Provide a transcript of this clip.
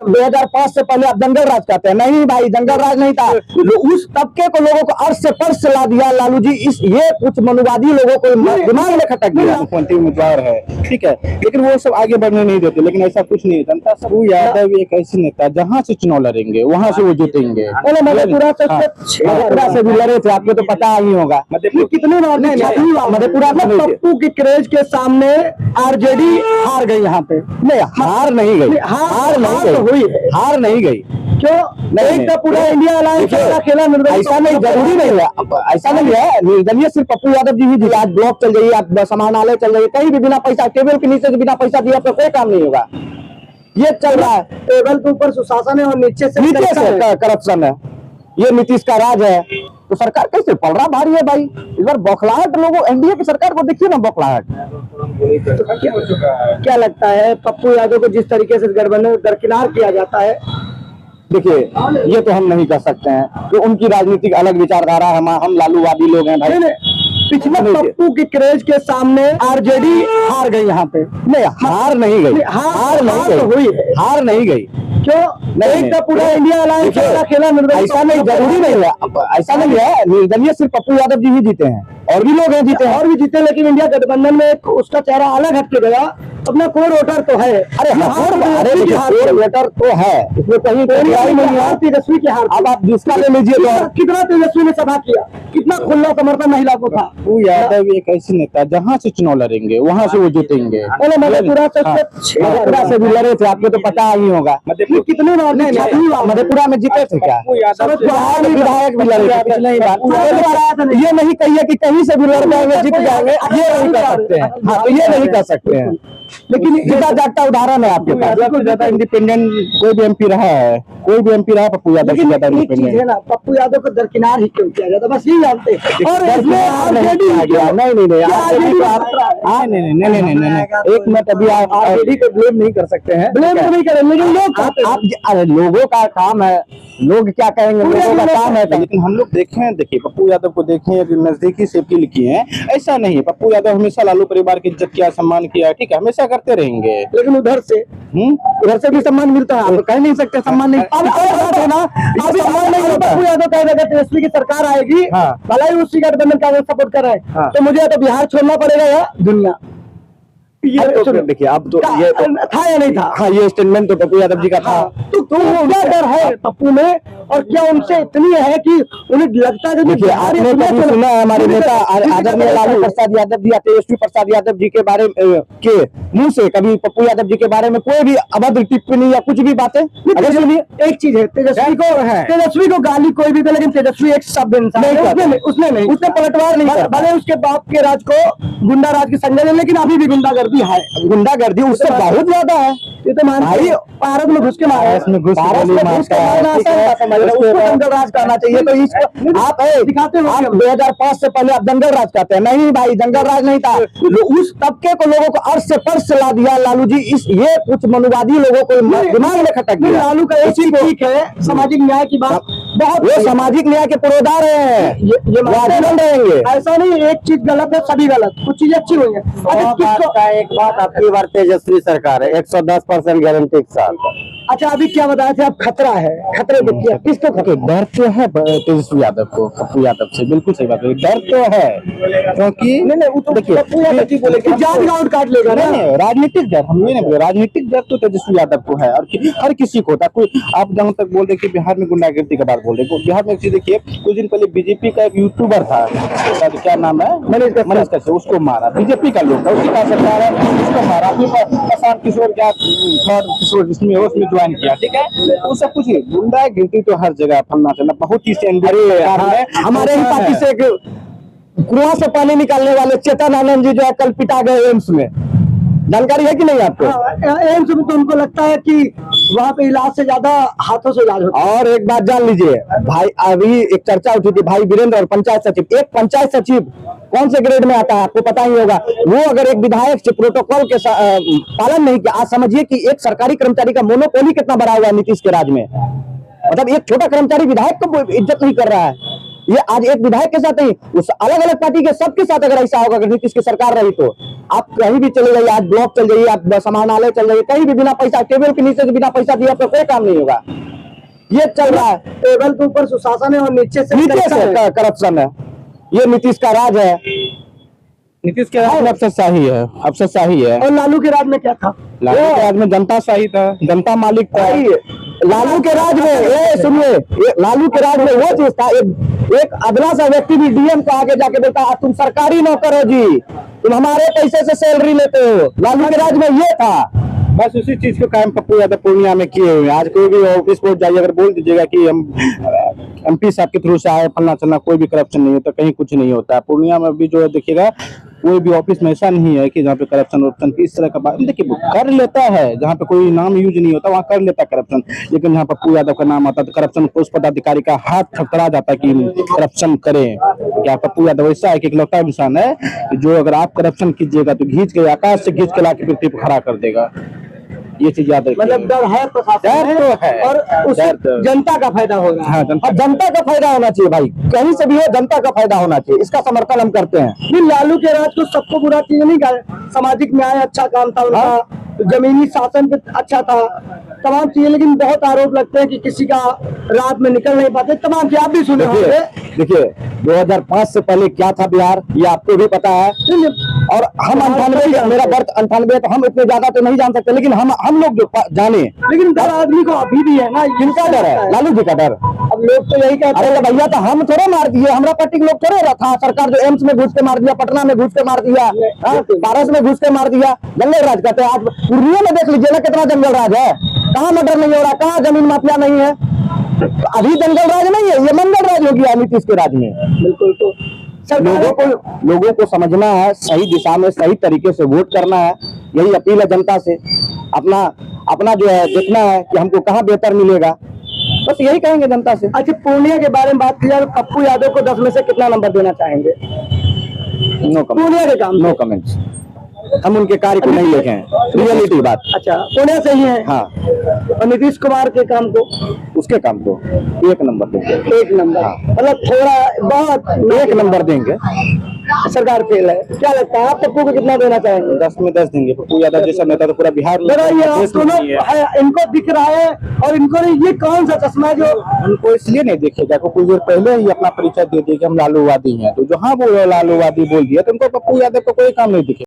2005 से पहले आप जंगल राज कहते हैं, नहीं भाई जंगल राज नहीं था। उस तबके को लोगों को अर्श से पर्श से ला दिया लालू जी। इस ये कुछ मनुवादी लोगों को दिमाग में खटक गया। मुख्यमंत्री उम्मीदवार है, ठीक है, लेकिन वो सब आगे बढ़ने नहीं देते। लेकिन ऐसा कुछ नहीं है, जनता सब यादव एक ऐसे नेता जहाँ से चुनाव लड़ेंगे वहाँ से वो जीतेंगे। मधेपुरा से भी लड़े थे, आपको तो पता ही होगा। कितने मधेपुरा में पप्पू की क्रेज के सामने आरजेडी हार गई। यहाँ पे नहीं, हार नहीं गई, हार नहीं गई। क्यों नहीं? तो पूरा इंडिया अलायंस खेला ऐसा नहीं, जरूरी नहीं है, ऐसा नहीं है निर्दलीय सिर्फ पप्पू यादव जी ही जीते। आज ब्लॉक चल जाइए, आप समाहरणालय चल जाइए, कहीं भी बिना पैसा, टेबल के नीचे से बिना पैसा दिया तो कोई काम नहीं होगा। ये चल रहा है, टेबल के ऊपर सुशासन है और नीचे से करप्शन है। ये नीतीश का राज है, तो सरकार कैसे पल रहा भारी है भाई। इस बार बौखलाहट लोगों, एनडीए की सरकार को देखिए ना, बौखलाहट। क्या लगता है पप्पू यादव को जिस तरीके से गठबंधन दरकिनार किया जाता है, देखिए ये तो हम नहीं कर सकते हैं कि उनकी राजनीतिक अलग विचारधारा, हम लालूवादी लोग हैं भाई। पिछले पप्पू की क्रेज के सामने आरजेडी हार गई। यहाँ पे नहीं, हार नहीं गई, हार नहीं गई। क्यों नहीं? तो पूरा इंडिया अलायंस खेला ऐसा नहीं, जरूरी नहीं है, ऐसा नहीं है निर्दलीय सिर्फ पप्पू यादव जी ही जीते हैं, और भी लोग हैं जीते हैं, और भी जीते, लेकिन इंडिया गठबंधन में उसका चेहरा अलग हट के गया। अपना कोर वोटर तो है, अरे कोर वोटर तो है, इसमें कहीं तेजस्वी की हार। अब आप जिसका ले लीजिए, तो कितना तेजस्वी ने सभा किया, कितना खुला समर्थन महिला को था। वो यादव एक ऐसे नेता जहाँ से चुनाव लड़ेंगे वहाँ से वो जीतेंगे। मधेपुरा से भी लड़े थे, आपको तो पता ही होगा। कितने मधेपुरा में जीते थे क्या? विधायक भी लड़े थे। ये नहीं कहिए कि कहीं से भी लड़ जाएंगे जीत जाएंगे, ये नहीं कर सकते हैं। हाँ, तो ये नहीं कर सकते हैं, लेकिन जीता जागता उदाहरण है आपके पास। ज्यादा इंडिपेंडेंट कोई भी एमपी रहा है, कोई भी एमपी रहा पप्पू यादव से ज्यादा इंडिपेंडेंट है ना। पप्पू यादव को दरकिनार ही क्यों किया जाता, बस यही जानते हैं। और नहीं, एक मिनट, अभी आरजेडी को ब्लेम नहीं कर सकते हैं, ब्लेम तो नहीं करें, लेकिन लोग अरे लोगों का काम है, लोग क्या कहेंगे, लोगों का काम है। लेकिन हम लोग देखें, देखिए पप्पू यादव को देखें, नजदीकी से अपील किए हैं, ऐसा नहीं है। पप्पू यादव हमेशा लालू परिवार की इज्जत किया, सम्मान किया, ठीक है, हमेशा करते रहेंगे। लेकिन उधर से भी सम्मान मिलता है, आप कह नहीं सकते सम्मान नहीं। सम्मान नहीं होता। पप्पू यादव कह रहे तेजस्वी की सरकार आएगी, भला ही उसी गठबंधन का सपोर्ट कर रहे हैं, तो मुझे तो बिहार छोड़ना पड़ेगा या दुनिया। देखिए अब तो ये था या नहीं था? हाँ, ये स्टेटमेंट तो पप्पू यादव जी का था। तो क्या डर है पप्पू में, और क्या उनसे इतनी है कि उन्हें लगता है? देखिए आपने कभी सुना है हमारे नेता आदरणीय लालू प्रसाद यादव जी या तेजस्वी प्रसाद यादव जी के बारे के मुंह से कभी पप्पू यादव जी के बारे में कोई भी अभद्र टिप्पणी या कुछ भी बातें? अगर सुनिए, एक चीज है, तेजस्वी को गाली कोई भी दे, लेकिन तेजस्वी एक शब्द इंसान उसने पलटवार नहीं किया। भले उसके बाप के राज को गुंडा राज की संज्ञा, लेकिन अभी भी गुंडागर्दी है, गुंडागर्दी उससे बहुत ज्यादा है। ये तो भाई भारत में घुस के मारा है, जंगल राज करना चाहिए। तो इसको आप दिखाते हो, 2005 से पहले आप जंगल राज कहते हैं, नहीं भाई जंगल राज नहीं था। उस तबके को लोगों को अर्श से पर्श से ला दिया लालू जी। ये कुछ मनुवादी लोगों को दिमाग में खटक गया। लालू का एक ठीक है, सामाजिक न्याय की बात बहुत, वो सामाजिक न्याय के पुरोधार हैं, ये रहेंगे। ऐसा नहीं एक चीज गलत है सभी गलत, कुछ चीजें अच्छी हुई है। एक बात, आपकी बार तेजस्वी सरकार है, 110% गारंटी के साथ। अच्छा, अभी क्या बताया थे आप? खतरा है, खतरे देखिए किसको खतरे? डर तो है तेजस्वी यादव को, पप्पू यादव से, बिल्कुल सही बात है, डर तो है, क्योंकि देखिए पप्पू यादव जी बोले कि जान गाउट काट लेगा ना। राजनीतिक डर, हम ये नहीं बोले, राजनीतिक डर तो तेजस्वी यादव को है, और हर किसी को होता। कोई आप जहाँ तक बोल रहे कि बिहार में गुंडागर्दी का बात बोल रहे, बिहार में एक चीज देखिए, कुछ दिन पहले बीजेपी का एक यूट्यूबर था, क्या नाम है, मनीष कश्यप, उसको मारा बीजेपी का लोग था, उसकी क्या सरकार है, उसको मारा। प्रशांत किशोर क्या किशोर जिसमें उसमें ज्वाइन किया, ठीक है, वो सब कुछ गुंडागर्दी तो हर जगह फलना चलना बहुत ही हमारे ही पार्टी से कुआं से पानी निकालने वाले चेतन आनंद जी जो है कल पिटा गए एम्स में, जानकारी है कि नहीं आपको? एम्स में तो उनको लगता है कि वहाँ पे इलाज से ज्यादा हाथों से इलाज होता है। और एक बात जान लीजिए भाई, अभी एक चर्चा उठी थी भाई वीरेंद्र और पंचायत सचिव। एक पंचायत सचिव कौन से ग्रेड में आता है आपको पता ही होगा। वो अगर एक विधायक से प्रोटोकॉल के पालन नहीं किया, आज समझिए कि एक सरकारी कर्मचारी का मोनोपोली कितना बड़ा हुआ है नीतीश के राज में। मतलब एक छोटा कर्मचारी विधायक को इज्जत नहीं कर रहा है। ये आज एक विधायक के साथ नहीं, उस अलग अलग पार्टी के सबके साथ अगर ऐसा होगा, अगर नीतीश की सरकार रही तो आप कहीं भी चले जाइए, आज ब्लॉक चल जाइए, आप समाहरणालय चल जाइए, कहीं भी बिना पैसा, टेबल के नीचे से बिना पैसा दिया आपका कोई काम नहीं होगा। ये चल रहा है, टेबल के ऊपर सुशासन है और नीचे से करप्शन है। ये नीतीश का राज है। नीतीश के राज में अफसरशाही है, अफसरशाही है। और लालू के राज में क्या था? लालू के राज में जनता शाही था, जनता मालिक था। लालू के राज में, ये सुनिए, लालू के राज में वो चीज था, एक अदला सा व्यक्ति भी डीएम को आगे जाके बोलता तुम सरकारी नौकर हो जी, तुम हमारे पैसे से सैलरी लेते हो। लालू के राज में ये था। बस उसी चीज को कायम पप्पू यादव पूर्णिया में किए हुए हैं। आज कोई भी ऑफिस पहुंच जाइए, अगर बोल दीजिएगा कि हम एमपी साहब के थ्रू से आए, फलना चलना, कोई भी करप्शन नहीं होता, कहीं कुछ नहीं होता। पूर्णिया में भी जो है देखिएगा, कोई भी ऑफिस में ऐसा नहीं है कि जहाँ पे करप्शन वर्प्शन की इस तरह का बात। देखिए कर लेता है, जहाँ पे कोई नाम यूज नहीं होता वहाँ कर लेता है करप्शन, लेकिन जहाँ पप्पू यादव का नाम आता है तो करप्शन को उस पदाधिकारी का हाथ थरथरा जाता है कि करप्शन करें। क्या पप्पू यादव ऐसा है कि इकलौता इंसान है जो अगर आप करप्शन कीजिएगा तो घींच के आकाश से घींच के लाके पृथ्वी पर खड़ा कर देगा। ये चीज याद रखिए। मतलब डर है, प्रशासन डर तो है, और उस जनता का फायदा होगा। हाँ, जनता का फायदा होना चाहिए भाई, कहीं से भी हो जनता का फायदा होना चाहिए, इसका समर्थन हम करते हैं। नहीं, लालू के राज को सबको बुरा चीज नहीं कहा, सामाजिक न्याय अच्छा काम था उनका, जमीनी शासन पे अच्छा था, तमाम चीजें, लेकिन बहुत आरोप लगते हैं कि किसी का रात में निकल नहीं पाते, तमाम चीज आप भी सुने होंगे। देखिए 2005 से पहले क्या था बिहार, ये आपको भी पता है। और हम 98, मेरा बर्थ 98, तो हम इतने ज्यादा तो नहीं जान सकते, लेकिन हम लोग जो जाने, लेकिन डर आदमी को अभी भी है ना। किनका डर है? लालू जी का डर। अब लोग तो यही कहते हैं भैया तो हम थोड़े मार दिए, हमारा पार्टी के लोग थोड़े रखा, सरकार जो एम्स में घुस के मार दिया, पटना में घुस के मार दिया, पारस में घुस के मार दिया, जंगल राज कहते हैं। आज पूर्णिया में देख लीजिए ना कितना जंगल राज है, कहाँ मर्डर नहीं हो रहा, कहाँ जमीन माफिया नहीं है। अभी जंगल राज नहीं है, ये मंगल राज हो गया नीतीश के राज में। बिल्कुल। तो लोगों को समझना है, सही दिशा में सही तरीके से वोट करना है, यही अपील है जनता से। अपना जो है देखना है कि हमको कहाँ बेहतर मिलेगा, बस यही कहेंगे जनता से। अच्छा, पूर्णिया के बारे में बात की जाए, पप्पू यादव को 10 में से कितना नंबर देना चाहेंगे? नो कमेंट, पूर्णिया के काम, नो कमेंट्स। हम उनके कार्य को नहीं देखे हैं, रियलिटी बात। अच्छा, पूर्णिया से ही है। हाँ, और नीतीश कुमार के काम को, उसके काम को 1 नंबर देंगे। 1 नंबर, मतलब थोड़ा बहुत 1 नंबर देंगे। सरकार फेल है। क्या लगता है आप पप्पू को कितना देना चाहेंगे? 10 में 10 देंगे। पप्पू यादव जैसा नेता तो पूरा बिहार में इनको दिख रहा है, और इनको ये कौन सा चश्मा है जो उनको इसलिए नहीं देखेगा, कुछ देर पहले ही अपना परिचय दे दिया कि हम लालूवादी हैं, तो जहाँ वो लालूवादी बोल दिया तो उनको पप्पू यादव को कोई काम नहीं दिखे।